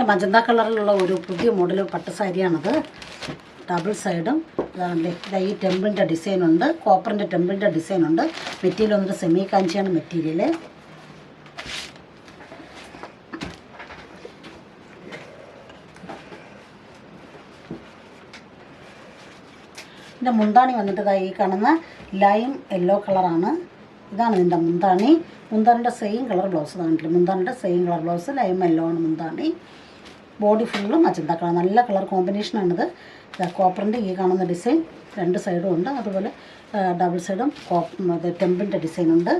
നല്ല മജന്ത കളറിലുള്ള ഒരു പുതിയ മോഡൽ പട്ട് സാരിയാണത്. ഡബിൾ സൈഡും ഇതാ ഈ ടെമ്പിളിൻ്റെ ഡിസൈനുണ്ട്, കോപ്പറിൻ്റെ ടെമ്പിളിൻ്റെ ഡിസൈനുണ്ട്. മെറ്റീരിയൽ വന്നിട്ട് സെമി കാഞ്ചിയാണ് മെറ്റീരിയൽ. ഇതിൻ്റെ മുന്താണി വന്നിട്ട് ഈ കാണുന്ന ലൈം യെല്ലോ കളറാണ്. ഇതാണ് ഇതിൻ്റെ മുന്താണി. മുന്താണിയുടെ സെയിം കളർ ബ്ലൗസ് കാണില്ല. മുന്താണിയുടെ same colour blouse, lime yellow ആണ് മുന്താണി. ബോഡി ഫുള്ളും മജന്ത കളർ, നല്ല കളർ കോമ്പിനേഷനാണിത്. കോപ്പറിൻ്റെ ഈ കാണുന്ന ഡിസൈൻ രണ്ട് സൈഡും ഉണ്ട്. അതുപോലെ ഡബിൾ സൈഡും ടെമ്പിളിൻ്റെ ഡിസൈനുണ്ട്.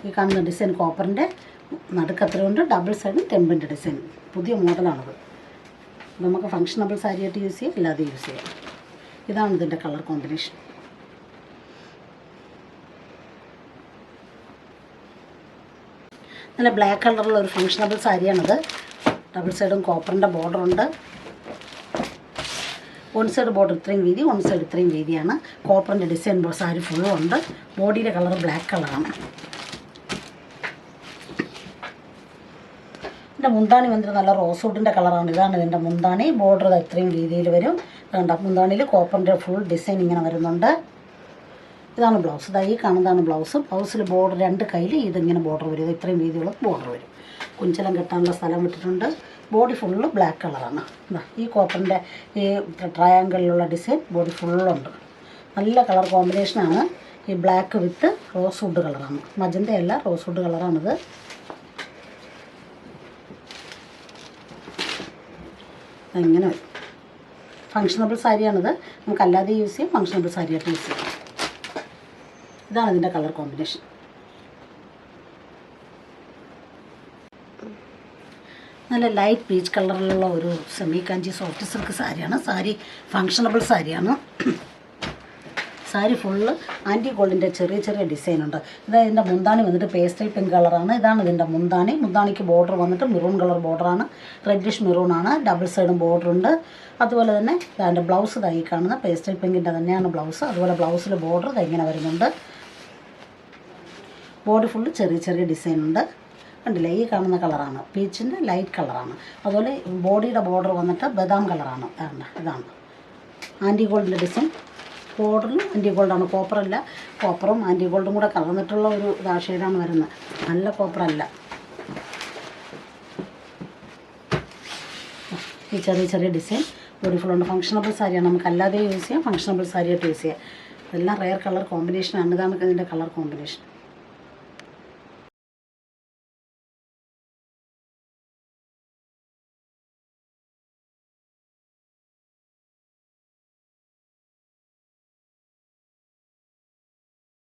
ഈ കാണുന്ന ഡിസൈൻ കോപ്പറിൻ്റെ നടുക്കത്രയുണ്ട്. ഡബിൾ സൈഡും ടെമ്പിളിൻ്റെ ഡിസൈൻ. പുതിയ മോഡലാണത്. നമുക്ക് ഫങ്ഷനബിൾ സാരിയായിട്ട് യൂസ് ചെയ്യാം, അല്ലാതെ യൂസ് ചെയ്യാം. ഇതാണ് ഇതിൻ്റെ കളർ കോമ്പിനേഷൻ. നല്ല ബ്ലാക്ക് കളറുള്ള ഒരു ഫങ്ഷനബിൾ സാരിയാണിത്. ഡബിൾ സൈഡും കോപ്പറിൻ്റെ ബോർഡറുണ്ട്. വൺ സൈഡ് ബോർഡർ ഇത്രയും വീതി, വൺ സൈഡ് ഇത്രയും വീതിയാണ്. കോപ്പറിൻ്റെ ഡിസൈൻ സാരി ഫുള്ളും ഉണ്ട്. ബോഡിയുടെ കളർ ബ്ലാക്ക് കളറാണ്. ഇതിൻ്റെ മുന്താണി വന്നിട്ട് നല്ല റോസ് വുഡിൻ്റെ കളറാണ്. ഇതാണ് ഇതിൻ്റെ മുന്താണി. ബോർഡർ ഇത്രയും രീതിയിൽ വരും. അതുകൊണ്ട് മുന്താണിയിൽ കോപ്പറിൻ്റെ ഫുൾ ഡിസൈൻ ഇങ്ങനെ വരുന്നുണ്ട്. ഇതാണ് ബ്ലൗസ്. ഈ കാണുന്നതാണ് ബ്ലൗസ്. ബ്ലൗസിൽ ബോർഡർ രണ്ട് കയ്യിൽ ഇതിങ്ങനെ ബോർഡർ വരും. ഇത്രയും വീതിയുള്ള ബോർഡർ വരും. കുഞ്ചലം കെട്ടാനുള്ള സ്ഥലം വിട്ടിട്ടുണ്ട്. ബോഡി ഫുള്ള് ബ്ലാക്ക് കളറാണ്. ഈ കോപ്പറിൻ്റെ ഈ ട്രയാങ്കിളിലുള്ള ഡിസൈൻ ബോഡി ഫുള്ളുണ്ട്. നല്ല കളർ കോമ്പിനേഷനാണ്. ഈ ബ്ലാക്ക് വിത്ത് റോസ് വുഡ് കളറാണ്. മജന്തയല്ല, റോസ് വുഡ് കളറാണിത്. ഇങ്ങനെ വരും. ഫങ്ഷനബിൾ സാരിയാണിത്. നമുക്കല്ലാതെ യൂസ് ചെയ്യാം, ഫങ്ഷനബിൾ സാരിയായിട്ട് യൂസ് ചെയ്യാം. ഇതാണ് ഇതിൻ്റെ കളർ കോമ്പിനേഷൻ. നല്ല ലൈറ്റ് പീച്ച് കളറിലുള്ള ഒരു സെമി കാഞ്ചി സോഫ്റ്റ് സിൽക്ക് സാരിയാണ്. സാരി ഫങ്ഷനബിൾ സാരിയാണ്. സാരി ഫുള്ള് ആൻറ്റി ഗോൾഡിൻ്റെ ചെറിയ ചെറിയ ഡിസൈനുണ്ട്. ഇതിൻ്റെ മുന്താണി വന്നിട്ട് പേസ്റ്റൽ പിങ്ക് കളറാണ്. ഇതാണ് ഇതിൻ്റെ മുന്താണി. മുന്താണിക്ക് ബോർഡർ വന്നിട്ട് മെറൂൺ കളർ ബോർഡറാണ്. റെഡിഷ് മെറൂണാണ്. ഡബിൾ സൈഡും ബോർഡറുണ്ട്. അതുപോലെ തന്നെ അതിൻ്റെ ബ്ലൗസ് ഈ കാണുന്ന പേസ്റ്റൽ പിങ്കിൻ്റെ തന്നെയാണ് ബ്ലൗസ്. അതുപോലെ ബ്ലൗസിൽ ബോർഡർ ഇങ്ങനെ വരുന്നുണ്ട്. ബോഡി ഫുള്ള് ചെറിയ ചെറിയ ഡിസൈനുണ്ട്. കണ്ടില്ലേ, ഈ കാണുന്ന കളറാണ് പീച്ചിൻ്റെ ലൈറ്റ് കളറാണ്. അതുപോലെ ബോഡിയുടെ ബോർഡർ വന്നിട്ട് ബദാം കളറാണ്. ഇതാണ് ആൻറ്റി ഗോൾഡിൻ്റെ ഡിസൈൻ. ബോർഡറിലും ആൻറ്റി ഗോൾഡാണ്, കോപ്പറല്ല. കോപ്പറും ആൻറ്റി ഗോൾഡും കൂടെ കലർന്നിട്ടുള്ള ഒരു ഷെയ്ഡാണ് വരുന്നത്. നല്ല കോപ്പറല്ല. ഈ ചെറിയ ചെറിയ ഡിസൈൻ ബോഡി ഫുള്ളുണ്ട്. ഫങ്ഷനബിൾ സാരിയാണ്. നമുക്ക് അല്ലാതെ യൂസ് ചെയ്യാം, ഫങ്ഷനബിൾ സാരിയായിട്ട് യൂസ് ചെയ്യാം. ഇതെല്ലാം റെയർ കളർ കോമ്പിനേഷനാണ്. ഇതാണ് ഇതിൻ്റെ കളർ കോമ്പിനേഷൻ.